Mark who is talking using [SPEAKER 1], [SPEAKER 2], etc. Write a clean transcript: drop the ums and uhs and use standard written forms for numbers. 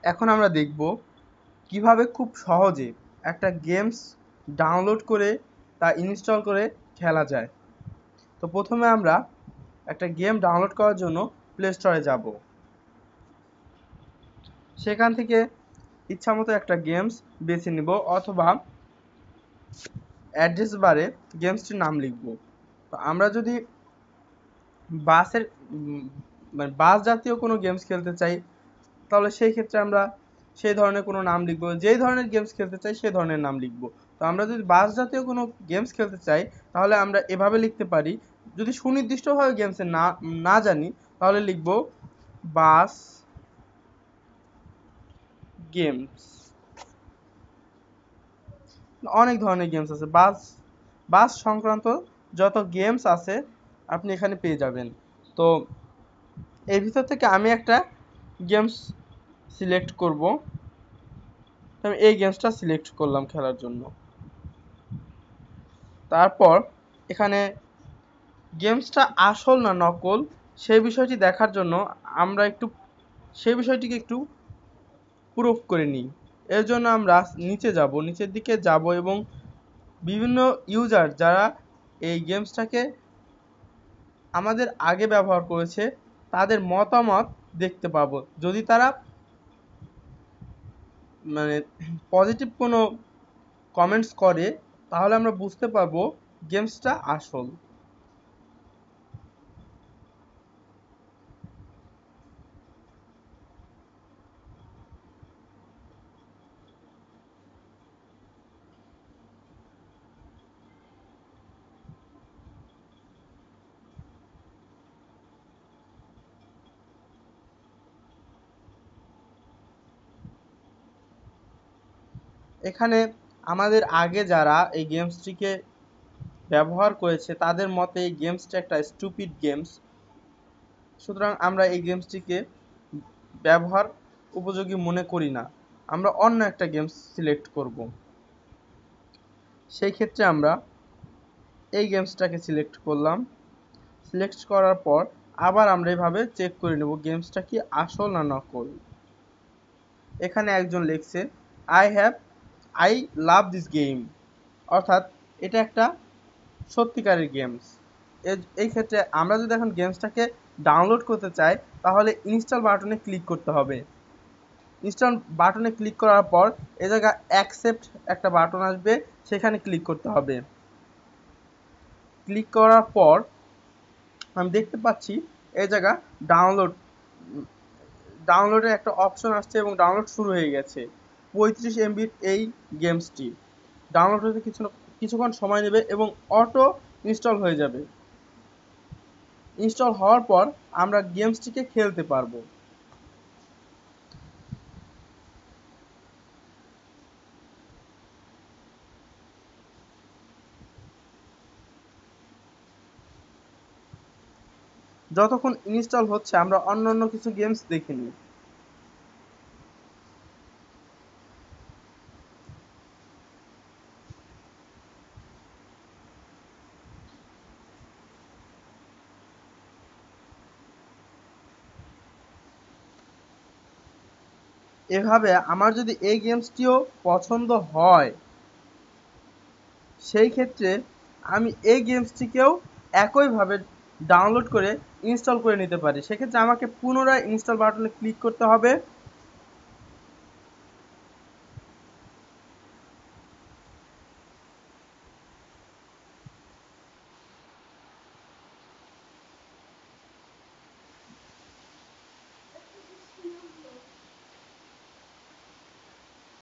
[SPEAKER 1] এখন আমরা দেখব কিভাবে খুব সহজে একটা গেমস ডাউনলোড করে তা ইনস্টল করে খেলা যায়। তো প্রথমে আমরা একটা গেম ডাউনলোড করার জন্য প্লে স্টোরে যাব। সেখান থেকে ইচ্ছামতো একটা গেমস বেছে নিব অথবা অ্যাড্রেস বারে গেমসটির নাম লিখব। তো আমরা যদি বাসের মানে বাস জাতীয় কোনো গেমস খেলতে চাই তাহলে সেই ক্ষেত্রে আমরা সেই ধরনের কোনো নাম লিখব, যেই ধরনের গেমস খেলতে চাই সেই ধরনের নাম লিখব। তো আমরা যদি বাস জাতীয় কোনো গেমস খেলতে চাই তাহলে আমরা এভাবে লিখতে পারি, যদি সুনির্দিষ্টভাবে গেমসের না না জানি তাহলে লিখব বাস গেমস। অনেক ধরনের গেমস আছে, বাস বাস সংক্রান্ত যত গেমস আছে আপনি এখানে পেয়ে যাবেন। তো এর ভিতর থেকে আমি একটা গেমস সিলেক্ট করব। আমি এই গেমসটা সিলেক্ট করলাম খেলার জন্য। তারপর এখানে গেমসটা আসল না নকল সেই বিষয়টি দেখার জন্য আমরা সেই বিষয়টিকে একটু প্রুফ করে নিই। এর জন্য আমরা নিচের দিকে যাব এবং বিভিন্ন ইউজার যারা এই গেমসটাকে আমাদের আগে ব্যবহার করেছে তাদের মতামত দেখতে পাবো। যদি তারা মানে পজিটিভ কোনো কমেন্টস করে তাহলে আমরা বুঝতে পারবো গেমসটা আসল। এখানে আমাদের আগে যারা এই গেমসটিকে ব্যবহার করেছে তাদের মতে এই গেমসটা একটা স্টুপিড গেমস, সুতরাং আমরা এই গেমসটিকে ব্যবহার উপযোগী মনে করি না, আমরা অন্য একটা গেমস সিলেক্ট করব। সেই ক্ষেত্রে আমরা এই গেমসটাকে সিলেক্ট করলাম। সিলেক্ট করার পর আবার আমরা এভাবে চেক করে নেব গেমসটা কি আসল না নকল। এখানে একজন লিখছে আই লাভ দিস গেম, অর্থাৎ এটা একটা সত্যিকারের গেমস। এই ক্ষেত্রে আমরা যদি এখন গেমসটাকে ডাউনলোড করতে চাই তাহলে ইনস্টল বাটনে ক্লিক করতে হবে। ইনস্টল বাটনে ক্লিক করার পর এ জায়গায় অ্যাকসেপ্ট একটা বাটন আসবে, সেখানে ক্লিক করতে হবে। ক্লিক করার পর আমি দেখতে পাচ্ছি এই জায়গা ডাউনলোড ডাউনলোডের একটা অপশন আসছে এবং ডাউনলোড শুরু হয়ে গেছে। 35 এমবির এই গেমসটি ডাউনলোড হতে কিছুক্ষণ সময় নেবে এবং অটো ইনস্টল হয়ে যাবে। ইনস্টল হওয়ার পর আমরা গেমসটিকে খেলতে পারবো। যতক্ষণ ইনস্টল হচ্ছে আমরা অন্যান্য কিছু গেমস দেখে নিই। এভাবে আমার যদি এই গেমসটিও পছন্দ হয় সেই ক্ষেত্রে আমি এই গেমসটিকেও একইভাবে ডাউনলোড করে ইনস্টল করে নিতে পারি। সেক্ষেত্রে আমাকে পুনরায় ইনস্টল বাটনে ক্লিক করতে হবে